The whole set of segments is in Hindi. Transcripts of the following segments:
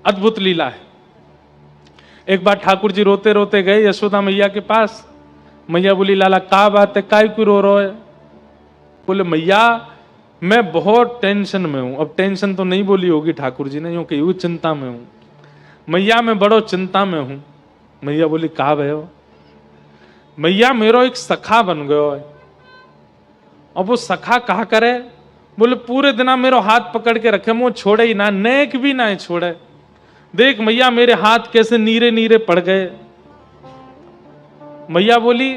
अद्भुत लीला है। एक बार ठाकुर जी रोते रोते गए यशोदा मैया के पास। मैया बोली, लाला का बात है, काय क्यों रो रहे हो? बोले, मैया मैं बहुत टेंशन में हूं। अब टेंशन तो नहीं बोली होगी ठाकुर जी ने, यूं कि यूं चिंता में हूं। मैया मैं बड़ो चिंता में हूं। मैया बोली, कहा भयो? मैया मेरो एक सखा बन गयो है। अब वो सखा कहा करे? बोले, पूरे दिन मेरो हाथ पकड़ के रखे, मुंह छोड़े ही ना, नेक भी ना छोड़े। देख मैया मेरे हाथ कैसे नीरे नीरे पड़ गए। मैया बोली,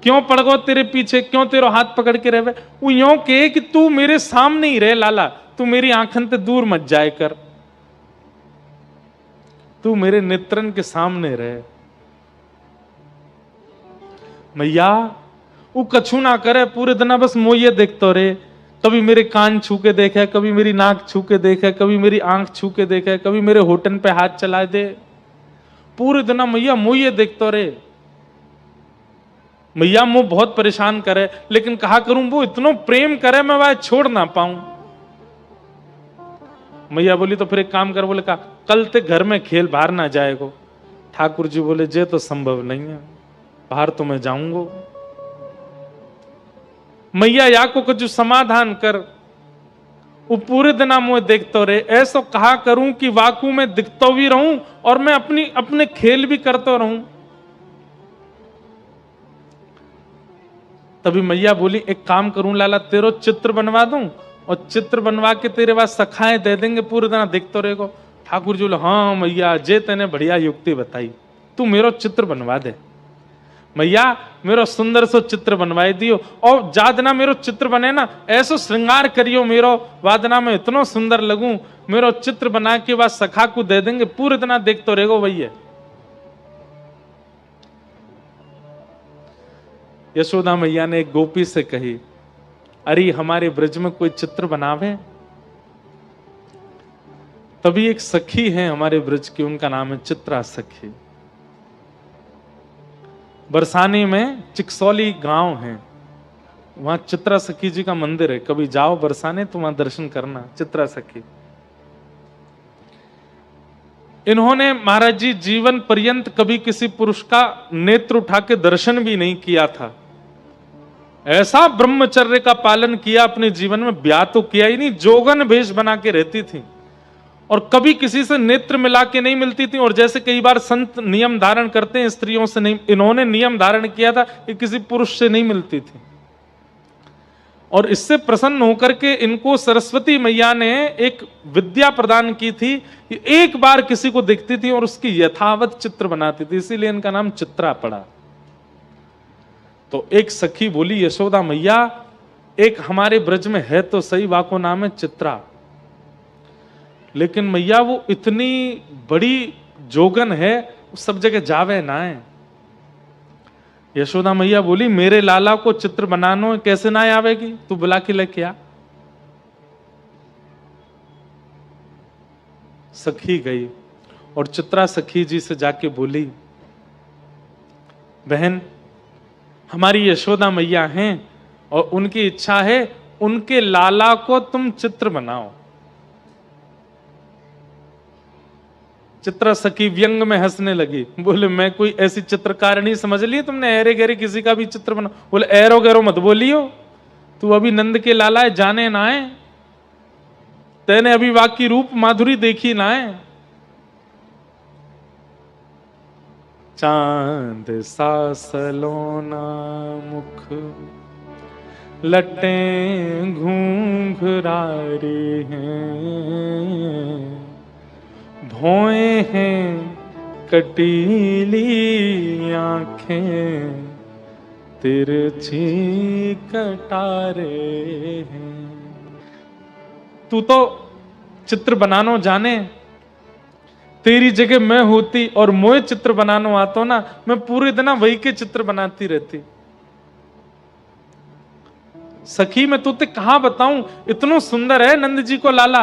क्यों पड़ गो तेरे पीछे, क्यों तेरा हाथ पकड़ के रहे? वो यूं के कि तू मेरे सामने ही रहे लाला, तू मेरी आंखन से दूर मत जाए कर, तू मेरे नेत्रन के सामने रहे। मैया वो कछु ना करे, पूरे दिन बस मोये देखते रहे। कभी मेरे कान छू के देखे, कभी मेरी नाक छू के देखे, कभी मेरी आंख छू के देखे, कभी मेरे होठन पे हाथ चला दे। पूरे दिन मैया मोये देखते रहे। मैया मुझे बहुत परेशान करे, लेकिन कहा करूं वो इतना प्रेम करे मैं वह छोड़ ना पाऊं। मैया बोली, तो फिर एक काम कर। बोले, कहा कल ते घर में खेल, बाहर ना जाएगो। ठाकुर जी बोले, जे तो संभव नहीं है, बाहर तो मैं जाऊंगा। मैया या को कुछ समाधान कर। वो पूरे दिन मुझे देखते रहे। ऐसा कहा करूं कि वाकू में दिखता भी रहूं और मैं अपने खेल भी करता रहूं। तभी मैया बोली, एक काम करूं लाला, तेरो चित्र बनवा दूं और चित्र बनवा के तेरे पास सखाएं दे देंगे, पूरे दिन देखते रहेगो। ठाकुर जी बोले, हाँ मैया जे तेने बढ़िया युक्ति बताई, तू मेरो चित्र बनवा दे। मैया मेरो सुंदर सो चित्र बनवाई दियो, और जादना मेरो चित्र बने ना, ऐसो श्रृंगार करियो मेरो, वादना में इतना सुंदर लगूं, मेरो चित्र बना के बाद सखा को दे देंगे, पूरे दिन देखते रहेगो भैया। यशोदा मैया ने एक गोपी से कही, अरे हमारे ब्रज में कोई चित्र बनावे। तभी एक सखी है हमारे ब्रज की, उनका नाम है चित्रा सखी। बरसाने में चिकसौली गांव है, वहां चित्रा सखी जी का मंदिर है। कभी जाओ बरसाने तो वहां दर्शन करना, चित्रा सखी। इन्होंने महाराज जी जीवन पर्यंत कभी किसी पुरुष का नेत्र उठा के दर्शन भी नहीं किया था। ऐसा ब्रह्मचर्य का पालन किया अपने जीवन में, ब्याह तो किया ही नहीं, जोगन भेष बना के रहती थी और कभी किसी से नेत्र मिला के नहीं मिलती थी। और जैसे कई बार संत नियम धारण करते हैं स्त्रियों से, नहीं, इन्होंने नियम धारण किया था कि किसी पुरुष से नहीं मिलती थी। और इससे प्रसन्न होकर के इनको सरस्वती मैया ने एक विद्या प्रदान की थी कि एक बार किसी को दिखती थी और उसकी यथावत चित्र बनाती थी, इसीलिए इनका नाम चित्रा पड़ा। तो एक सखी बोली, यशोदा मैया एक हमारे ब्रज में है तो सही, वाको नाम है चित्रा, लेकिन मैया वो इतनी बड़ी जोगन है, सब जगह जावे ना है। यशोदा मैया बोली, मेरे लाला को चित्र बनानो कैसे ना आवेगी, तू बुला के लेके आ। सखी गई और चित्रा सखी जी से जाके बोली, बहन हमारी यशोदा मैया हैं और उनकी इच्छा है उनके लाला को तुम चित्र बनाओ। चित्रा सखी व्यंग में हंसने लगी, बोले मैं कोई ऐसी चित्रकारिणी समझ ली तुमने, ऐरे गहरे किसी का भी चित्र बना। बोले ऐरो गैरो मत बोलियो, तू अभी नंद के लाला है, जाने ना है, तेने अभी वाकी रूप माधुरी देखी ना है। चांद सा सलोना मुख लटें घूंघरारे हैं, भौएं हैं कटीली आंखें, तिरछी कटारे हैं। तू तो चित्र बनानो जाने, तेरी जगह मैं होती और मोए चित्र बनानो आता ना, मैं पूरे दिन वही के चित्र बनाती रहती। सखी मैं तुझे कहां बताऊं, इतना सुंदर है नंद जी को लाला,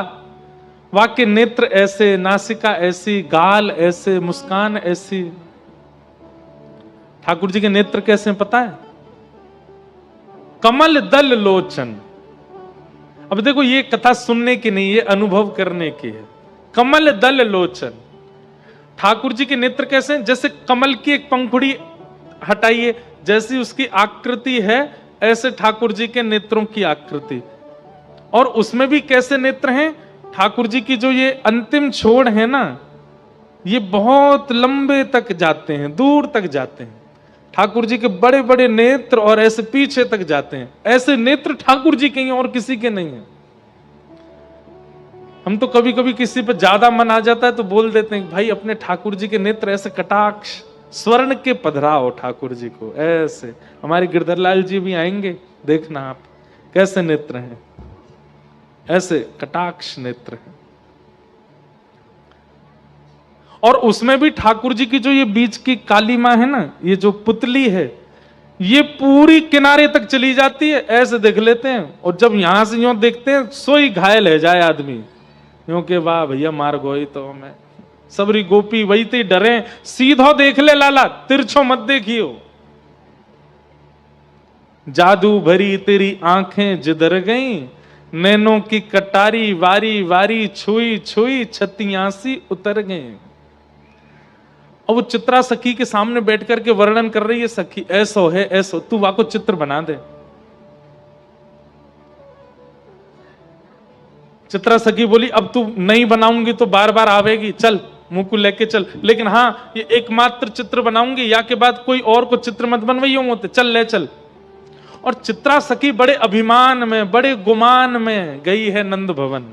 वाके नेत्र ऐसे, नासिका ऐसी, गाल ऐसे, मुस्कान ऐसी। ठाकुर जी के नेत्र कैसे पता है? कमल दल लोचन। अब देखो ये कथा सुनने की नहीं, ये अनुभव करने की है। कमल दल लोचन। ठाकुर जी के नेत्र कैसे हैं? जैसे कमल की एक पंखुड़ी हटाइए, जैसी उसकी आकृति है, ऐसे ठाकुर जी के नेत्रों की आकृति। और उसमें भी कैसे नेत्र हैं? ठाकुर जी की जो ये अंतिम छोड़ है ना, ये बहुत लंबे तक जाते हैं, दूर तक जाते हैं। ठाकुर जी के बड़े बड़े नेत्र और ऐसे पीछे तक जाते हैं। ऐसे नेत्र ठाकुर जी के हैं और किसी के नहीं है। हम तो कभी कभी किसी पे ज्यादा मन आ जाता है तो बोल देते हैं भाई अपने ठाकुर जी के नेत्र ऐसे कटाक्ष स्वर्ण के पधराओ ठाकुर जी को ऐसे। हमारे गिरधरलाल जी भी आएंगे, देखना आप कैसे नेत्र हैं, ऐसे कटाक्ष नेत्र हैं। और उसमें भी ठाकुर जी की जो ये बीच की काली मां है ना, ये जो पुतली है, ये पूरी किनारे तक चली जाती है, ऐसे देख लेते हैं। और जब यहां से यूं देखते हैं, सोई घायल है जाए आदमी, यूं के वाह भैया मार गोई तो मैं। सबरी गोपी वही ते डरे, सीधो देख ले लाला, तिरछो मत देखियो। जादू भरी तेरी आंखें जिधर गई, नैनों की कटारी वारी वारी छुई छुई छतियासी उतर गई। और वो चित्रा सखी के सामने बैठ करके वर्णन कर रही है, सखी ऐसो है ऐसो, तू वाको चित्र बना दे। चित्रा सखी बोली अब तू नहीं बनाऊंगी तो बार बार आवेगी, चल मुंह को लेके चल, लेकिन हाँ ये एकमात्र चित्र बनाऊंगी, या के बाद कोई और को चित्र मत बनवाइयो मोते, चल ले चल। और चित्रा सखी बड़े अभिमान में, बड़े गुमान में गई है नंद भवन।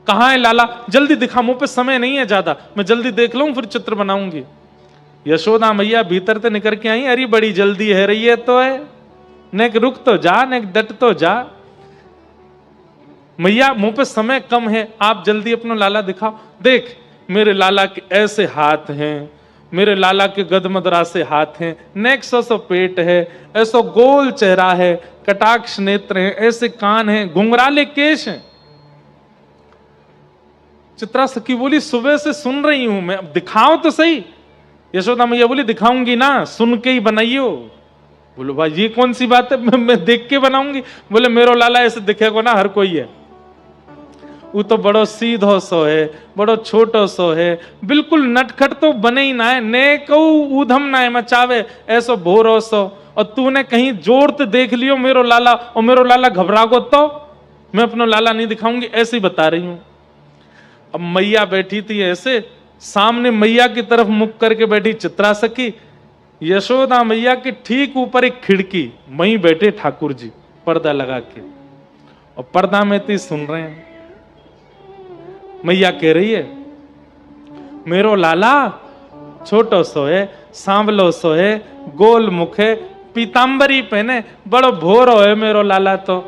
कहां है लाला? जल्दी दिखा, मुंह पे समय नहीं है ज्यादा, मैं जल्दी देख लूं फिर चित्र बनाऊंगी। यशोदा मैया भीतर से निकल के आई, अरे बड़ी जल्दी है रही है तो है, नेक रुक तो जा, नेक डट तो जा। मैया मुंह पे समय कम है, आप जल्दी अपना लाला दिखाओ। देख मेरे लाला के ऐसे हाथ हैं, मेरे लाला के गदमदरा से हाथ हैं, नेक सो पेट है, ऐसो गोल चेहरा है, कटाक्ष नेत्र हैं, ऐसे कान हैं, घुंघराले केश हैं। चित्रा सखी बोली सुबह से सुन रही हूं मैं, अब दिखाओ तो सही। यशोदा मैया बोली दिखाऊंगी ना, सुन के ही बनाइयो। बोलो भाई ये कौन सी बात है, मैं देख के बनाऊंगी। बोले मेरो लाला ऐसे दिखेगा ना हर कोई है, वो तो बड़ो सीधो सो है, बड़ो छोटो सो है, बिल्कुल नटखट तो बने ही ना है, ने कहू ऊधम ना है मचावे, ऐसो भोरो सो। और तूने कहीं जोर तो देख लियो मेरो लाला, और मेरो लाला घबरा गो तो मैं अपना लाला नहीं दिखाऊंगी, ऐसे ही बता रही हूं। अब मैया बैठी थी ऐसे, सामने मैया की तरफ मुख करके बैठी चित्रा सखी, यशोदा मैया के ठीक ऊपर एक खिड़की, वहीं बैठे ठाकुर जी पर्दा लगा के, और पर्दा में ती सुन रहे हैं। मैया कह रही है मेरो लाला छोटो सो है, सांवलो सो है, गोल मुख है, पीतांबरी पहने, बड़ो भोरो है मेरो लाला तो।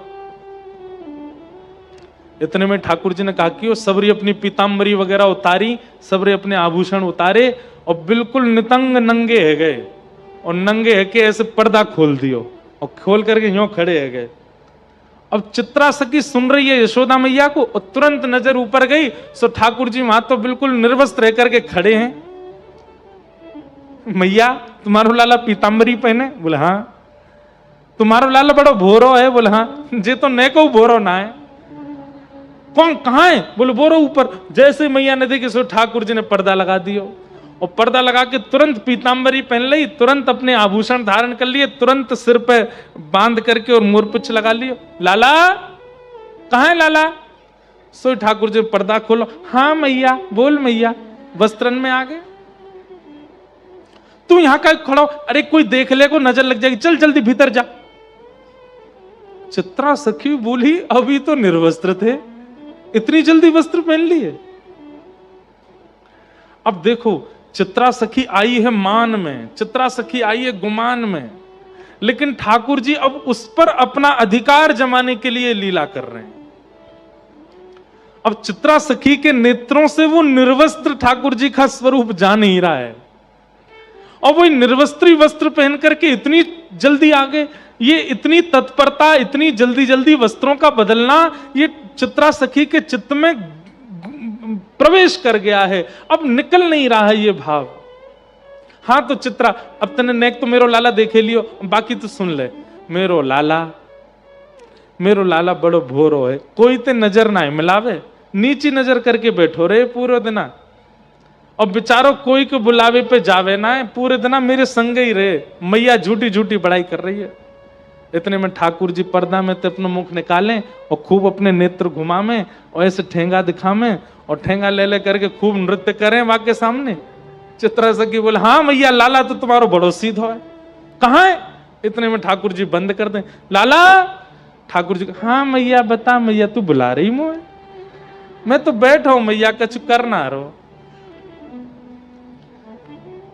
इतने में ठाकुर जी ने कहा कि वो सबरी अपनी पीतांबरी वगैरह उतारी, सबरे अपने आभूषण उतारे, और बिल्कुल नितंग नंगे है गए, और नंगे है के ऐसे पर्दा खोल दियो, और खोल करके यूं खड़े है गए। अब चित्रा सखी सुन रही है यशोदा मैया को, और तुरंत नजर ऊपर गई, सो ठाकुर जी वहां तो बिल्कुल निर्वस्त्र रह करके खड़े हैं। मैया तुम्हारो लाला पीतांबरी पहने? बोले हाँ। तुम्हारो लाला बड़ो भोरो है? बोले हाँ। जे तो ने को भोरो ना है। कौन कहां है? बोले बोरो ऊपर। जैसे मैया ने देखी सो ठाकुर जी ने पर्दा लगा दियो, और पर्दा लगा के तुरंत पीतांबरी पहन ली, तुरंत अपने आभूषण धारण कर लिए, तुरंत सिर पे बांध करके और मोरपिच लगा लियो। लाला कहां है लाला? सो ठाकुर जी पर्दा खोलो। हाँ मैया, बोल मैया। वस्त्रन में आ गए। तू यहां का खड़ा हो, अरे कोई देख ले को नजर लग जाएगी, चल जल्दी भीतर जा। चित्रा सखी बोली अभी तो निर्वस्त्र थे, इतनी जल्दी वस्त्र पहन लिए? अब देखो चित्रा सखी आई है मान में, चित्रा सखी आई है गुमान में, लेकिन ठाकुर जी अब उस पर अपना अधिकार जमाने के लिए लीला कर रहे हैं। अब चित्रा सखी के नेत्रों से वो निर्वस्त्र ठाकुर जी का स्वरूप जा नहीं रहा है, और वो निर्वस्त्री वस्त्र पहन करके इतनी जल्दी आ गए। ये इतनी तत्परता, इतनी जल्दी जल्दी वस्त्रों का बदलना, ये चित्रा सखी के चित्त में प्रवेश कर गया है, अब निकल नहीं रहा है ये भाव। हाँ तो चित्रा, अब तने नेक तो मेरो लाला देखे लियो, बाकी तो सुन ले। मेरो लाला मेरो लाला बड़ो भोरो है, कोई ते नजर ना मिलावे, नीची नजर करके बैठो रे पूरे दिना, और बेचारो कोई को बुलावे पे जावे ना है, पूरे दिना मेरे संग ही रहे। मैया झूठी झूठी बड़ाई कर रही है। इतने में ठाकुर जी पर्दा में तो अपना मुख निकालें और खूब अपने नेत्र घुमावें और ऐसे ठेंगा दिखावें और ठेंगा ले ले करके खूब नृत्य करें वहां के सामने। चित्रा सखी बोले, हाँ मैया लाला तो तुम्हारो बड़ो सीधो है, कहाँ है? इतने में ठाकुर जी बंद कर दें, लाला। ठाकुर जी, हाँ मैया बता मैया, तू बुला रही मुझे? मैं तो बैठा हूं मैया, कछ करना रहो।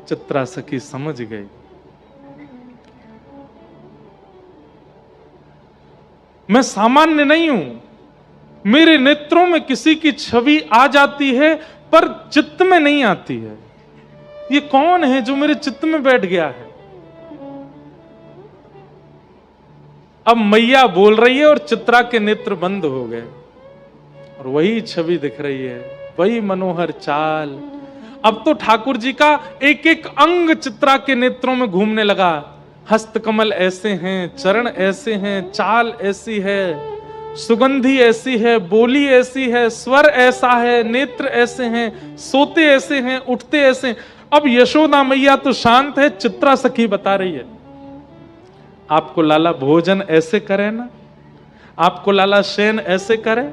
चित्रा सखी समझ गई, मैं सामान्य नहीं हूं, मेरे नेत्रों में किसी की छवि आ जाती है पर चित्त में नहीं आती है। ये कौन है जो मेरे चित्त में बैठ गया है? अब मैया बोल रही है और चित्रा के नेत्र बंद हो गए और वही छवि दिख रही है, वही मनोहर चाल। अब तो ठाकुर जी का एक एक अंग चित्रा के नेत्रों में घूमने लगा। हस्त कमल ऐसे हैं, चरण ऐसे हैं, चाल ऐसी है, सुगंधी ऐसी है, बोली ऐसी है, स्वर ऐसा है, नेत्र ऐसे हैं, सोते ऐसे हैं, उठते ऐसे हैं। अब यशोदा मैया तो शांत है, चित्रा सखी बता रही है, आपको लाला भोजन ऐसे करे ना, आपको लाला शयन ऐसे करे,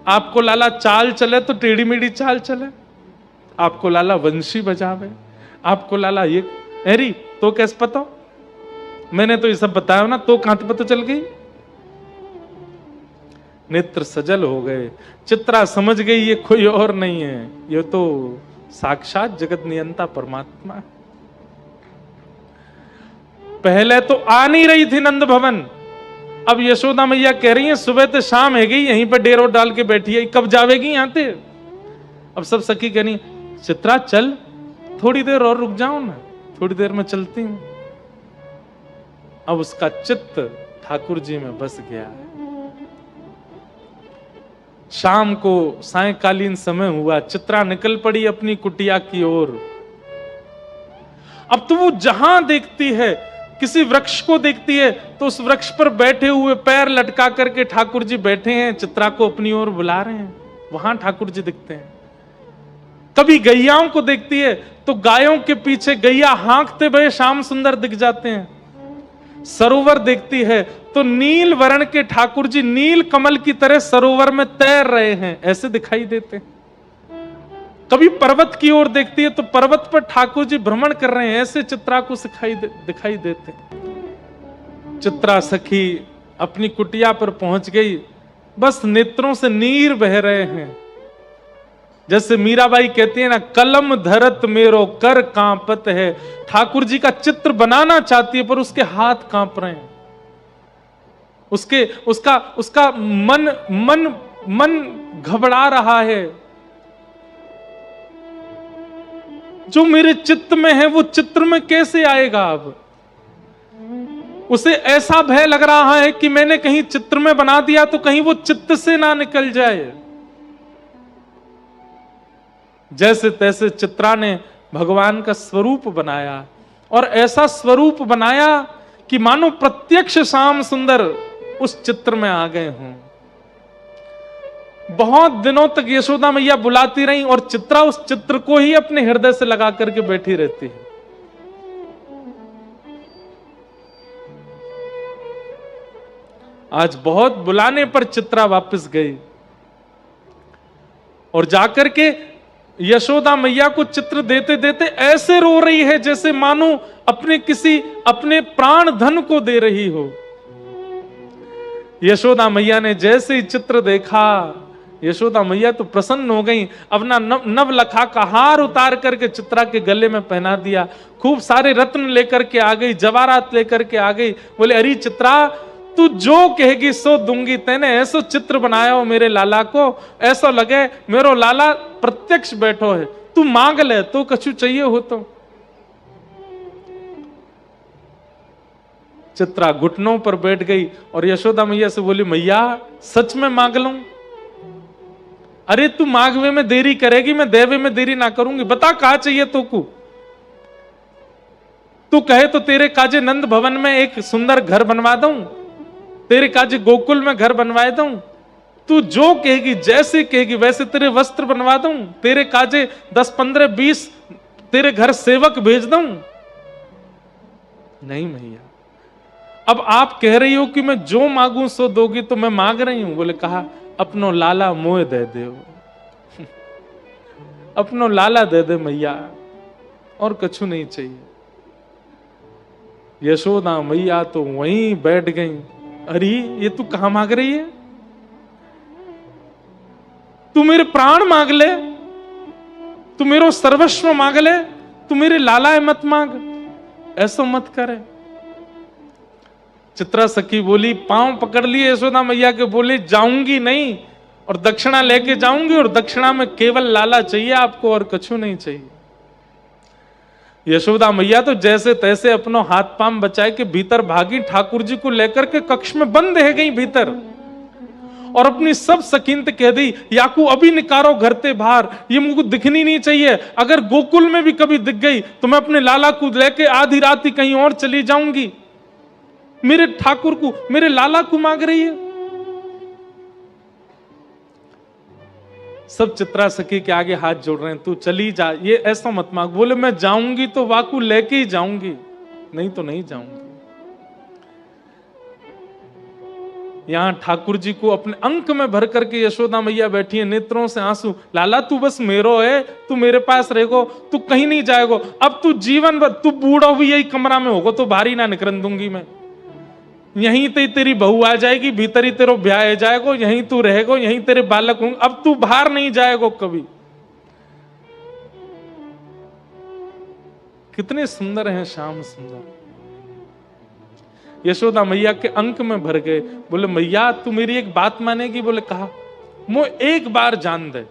आपको लाला चाल चले तो टेढ़ी मेढ़ी चाल चले, आपको लाला वंशी बजावे, आपको लाला ये एरी तो कैसे पता? मैंने तो ये सब बताया ना, तो कहां पता चल गई? नेत्र सजल हो गए। चित्रा समझ गई ये कोई और नहीं है, ये तो साक्षात जगत नियंता परमात्मा है। पहले तो आ नहीं रही थी नंद भवन, अब यशोदा मैया कह रही है सुबह से शाम है गई, यहीं पर डेरो डाल के बैठी है, कब जावेगी यहां से? अब सब सखी कह रही, चित्रा चल थोड़ी देर और रुक जाओ ना, थोड़ी देर में चलती हूं। अब उसका चित्त ठाकुर जी में बस गया है। शाम को सायंकालीन समय हुआ, चित्रा निकल पड़ी अपनी कुटिया की ओर। अब तो वो जहां देखती है, किसी वृक्ष को देखती है तो उस वृक्ष पर बैठे हुए पैर लटका करके ठाकुर जी बैठे हैं, चित्रा को अपनी ओर बुला रहे हैं, वहां ठाकुर जी दिखते हैं। कभी गैयाओं को देखती है तो गायों के पीछे गैया हाँकते हुए श्याम सुंदर दिख जाते हैं। सरोवर देखती है तो नील वर्ण के ठाकुर जी नील कमल की तरह सरोवर में तैर रहे हैं, ऐसे दिखाई देते हैं। कभी पर्वत की ओर देखती है तो पर्वत पर ठाकुर जी भ्रमण कर रहे हैं, ऐसे चित्रा को दिखाई देते। चित्रा सखी अपनी कुटिया पर पहुंच गई, बस नेत्रों से नीर बह रहे हैं। जैसे मीराबाई कहती है ना, कलम धरत मेरो कर कांपत है। ठाकुर जी का चित्र बनाना चाहती है पर उसके हाथ कांप रहे हैं, उसका मन घबरा रहा है। जो मेरे चित्त में है वो चित्र में कैसे आएगा? अब उसे ऐसा भय लग रहा है कि मैंने कहीं चित्र में बना दिया तो कहीं वो चित्त से ना निकल जाए। जैसे तैसे चित्रा ने भगवान का स्वरूप बनाया और ऐसा स्वरूप बनाया कि मानो प्रत्यक्ष श्याम सुंदर उस चित्र में आ गए हों। बहुत दिनों तक यशोदा मैया बुलाती रही और चित्रा उस चित्र को ही अपने हृदय से लगा करके बैठी रहती है। आज बहुत बुलाने पर चित्रा वापस गई और जाकर के यशोदा मैया को चित्र देते देते ऐसे रो रही है जैसे मानो अपने प्राण धन को दे रही हो। यशोदा मैया ने जैसे ही चित्र देखा, यशोदा मैया तो प्रसन्न हो गई। अपना नवलखा का हार उतार करके चित्रा के गले में पहना दिया, खूब सारे रत्न लेकर के आ गई, जवाहरात लेकर के आ गई। बोले, अरे चित्रा, तू जो कहेगी सो दूंगी। तेने ऐसो चित्र बनाया हो मेरे लाला को, ऐसा लगे मेरो लाला प्रत्यक्ष बैठो है। तू मांग ले, तो कछु चाहिए हो तो। चित्रा घुटनों पर बैठ गई और यशोदा मैया से बोली, मैया सच में मांग लूं? अरे तू मांगवे में देरी करेगी, मैं देवे में देरी ना करूंगी। बता कहा चाहिए तो को? तू कहे तो तेरे काजे नंद भवन में एक सुंदर घर बनवा दूं। तेरे काजे गोकुल में घर बनवाए दूं, तू जो कहेगी जैसे कहेगी वैसे तेरे वस्त्र बनवा दूं, तेरे काजे 10 15 20 तेरे घर सेवक भेज दूं। नहीं मैया, अब आप कह रही हो कि मैं जो मांगू सो दोगी, तो मैं मांग रही हूं। बोले कहा अपनो लाला मोह दे दे, अपनो लाला दे दे मैया, और कछु नहीं चाहिए। यशोदा मैया तो वहीं बैठ गई। अरे ये तू कहां मांग रही है? तू मेरे प्राण मांग ले, तू मेरो सर्वस्व मांग ले, तू मेरे लाला मत मांग, ऐसा मत करे। चित्रा सखी बोली, पांव पकड़ लिए यशोदा मैया के, बोली जाऊंगी नहीं, और दक्षिणा लेके जाऊंगी, और दक्षिणा में केवल लाला चाहिए आपको, और कछु नहीं चाहिए। यशोदा मैया तो जैसे तैसे अपनो हाथ पांव बचाए के भीतर भागी, ठाकुर जी को लेकर के कक्ष में बंद है गई भीतर, और अपनी सब सकीनत कह दी, याकू अभी निकारो घर ते बाहर, ये मुझको दिखनी नहीं चाहिए। अगर गोकुल में भी कभी दिख गई तो मैं अपने लाला को लेके आधी रात ही कहीं और चली जाऊंगी। मेरे ठाकुर को, मेरे लाला को मांग रही है। सब चित्रा सखी के आगे हाथ जोड़ रहे हैं, तू चली जा, ये ऐसा मत मांग। बोले मैं जाऊंगी तो वाकू लेके ही जाऊंगी, नहीं तो नहीं जाऊंगी। यहां ठाकुर जी को अपने अंक में भर करके यशोदा मैया बैठी है, नेत्रों से आंसू। लाला तू बस मेरो है, तू मेरे पास रहेगो, तू कहीं नहीं जाएगो। अब तू जीवन भर, तू बूढ़ा भी यही कमरा में होगो तो बाहरी ना निकल दूंगी मैं। यहीं ते तेरी बहू आ जाएगी, भीतर ही तेरो ब्याह जाएगो, यहीं तू रहेगो, यहीं तेरे बालक होंगे, अब तू बाहर नहीं जाएगो कभी। कितने सुंदर हैं श्याम सुंदर। यशोदा मैया के अंक में भर गए। बोले मैया तू मेरी एक बात मानेगी? बोले कहा, मो एक बार जान दे,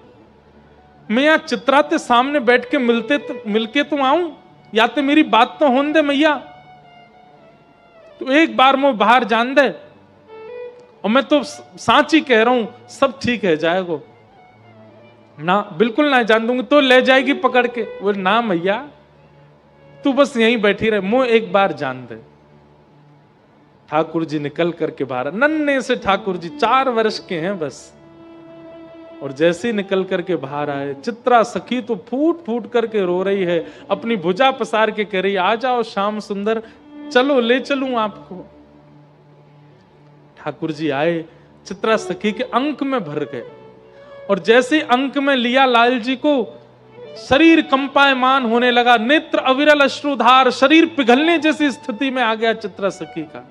मैं यहां चित्रा ते सामने बैठ के मिलके तो आऊं, या तो मेरी बात तो होने दे मैया, तो एक बार मो बाहर जान दे, और मैं तो सांची कह रहा हूं सब ठीक है जाएगो ना, बिल्कुल ना जान दूंगी, तो ले जाएगी पकड़ के। बोले ना मैया तू बस यहीं बैठी रहे, मो एक बार जान दे। ठाकुर जी निकल करके बाहर, नन्हे से ठाकुर जी 4 वर्ष के हैं बस, और जैसे ही निकल करके बाहर आए, चित्रा सखी तो फूट फूट करके रो रही है, अपनी भुजा पसार के कह रही आ जाओ श्याम सुंदर, चलो ले चलूं आपको। ठाकुर जी आए, चित्रा सखी के अंक में भर गए, और जैसे अंक में लिया लाल जी को, शरीर कंपायमान होने लगा, नेत्र अविरल अश्रुधार, शरीर पिघलने जैसी स्थिति में आ गया चित्रा सखी का।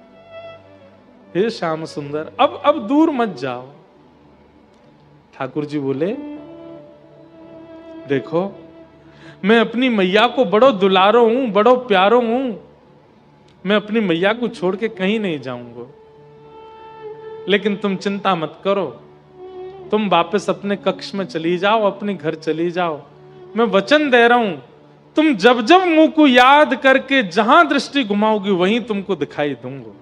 हे श्याम सुंदर अब दूर मत जाओ। ठाकुर जी बोले देखो मैं अपनी मैया को बड़ो दुलारो हूं, बड़ो प्यारो हूं, मैं अपनी मैया को छोड़ के कहीं नहीं जाऊंगा, लेकिन तुम चिंता मत करो, तुम वापस अपने कक्ष में चली जाओ, अपने घर चली जाओ। मैं वचन दे रहा हूं, तुम जब जब मुंह को याद करके जहां दृष्टि घुमाओगी वहीं तुमको दिखाई दूंगा,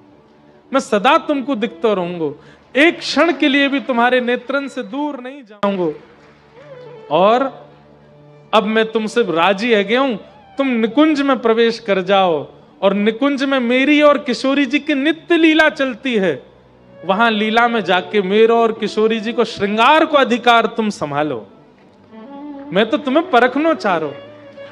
मैं सदा तुमको दिखता रहूंगा, एक क्षण के लिए भी तुम्हारे नेत्रन से दूर नहीं जाऊंगा। और अब मैं तुमसे राजी है गया हूं, तुम निकुंज में प्रवेश कर जाओ, और निकुंज में मेरी और किशोरी जी की नित्य लीला चलती है, वहां लीला में जाके मेरो और किशोरी जी को श्रृंगार को अधिकार तुम संभालो, मैं तो तुम्हें परखना चाह रहा हूं।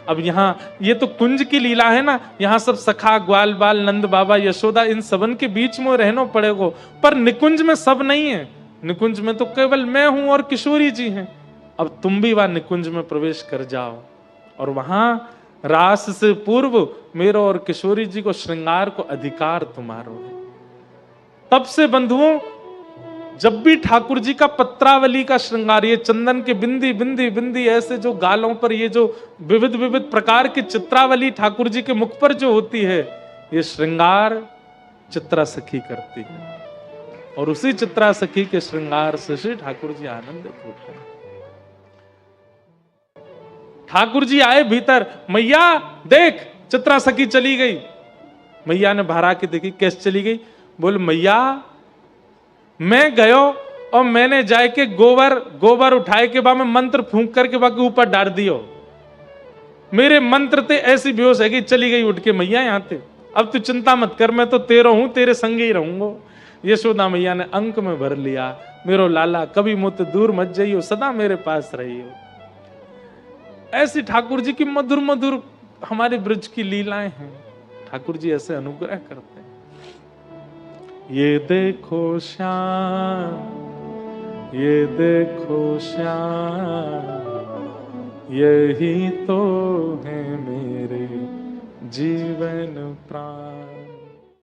अब यहां ये तो कुंज की लीला है ना, यहां सब सखा ग्वाल बाल नंद बाबा यशोदा इन सबन के बीच में रहना पड़ेगा, पर निकुंज में सब नहीं है, निकुंज में तो केवल मैं हूं और किशोरी जी हैं। अब तुम भी वहां निकुंज में प्रवेश कर जाओ, और वहां रास से पूर्व मेरो और किशोरी जी को श्रृंगार को अधिकार तुम्हारो है। तब से बंधुओं जब भी ठाकुर जी का पत्रावली का श्रृंगार, ये चंदन के बिंदी बिंदी बिंदी ऐसे जो गालों पर ये जो विविध विविध प्रकार की चित्रावली ठाकुर जी के मुख पर जो होती है, ये श्रृंगार चित्रा सखी करती है, और उसी चित्रा सखी के श्रृंगार से श्री ठाकुर जी आनंदित होते हैं। ठाकुर जी आए भीतर, मैया देख चित्रा सखी चली गई। मैया ने बाहर आके देखी, कैसे चली गई? बोल मैया मैं गयो और मैंने जाके गोबर उठाए के बाद में मंत्र फूंक करके बाकी ऊपर डाल दियो, मेरे मंत्र ते ऐसी बेहोश है कि चली गई उठ के मैया यहां थे। अब तू चिंता मत कर, मैं तो तेरा हूं, तेरे संग ही रहूंगा, यशोदा मैया ने अंक में भर लिया, मेरो लाला कभी मुत दूर मत जाइयो, सदा मेरे पास रहियो। ऐसी ठाकुर जी की मधुर मधुर हमारे ब्रज की लीलाएं हैं। ठाकुर जी ऐसे अनुग्रह करते हैं। ये देखो श्याम, ये देखो श्याम, यही तो है मेरे जीवन प्राण।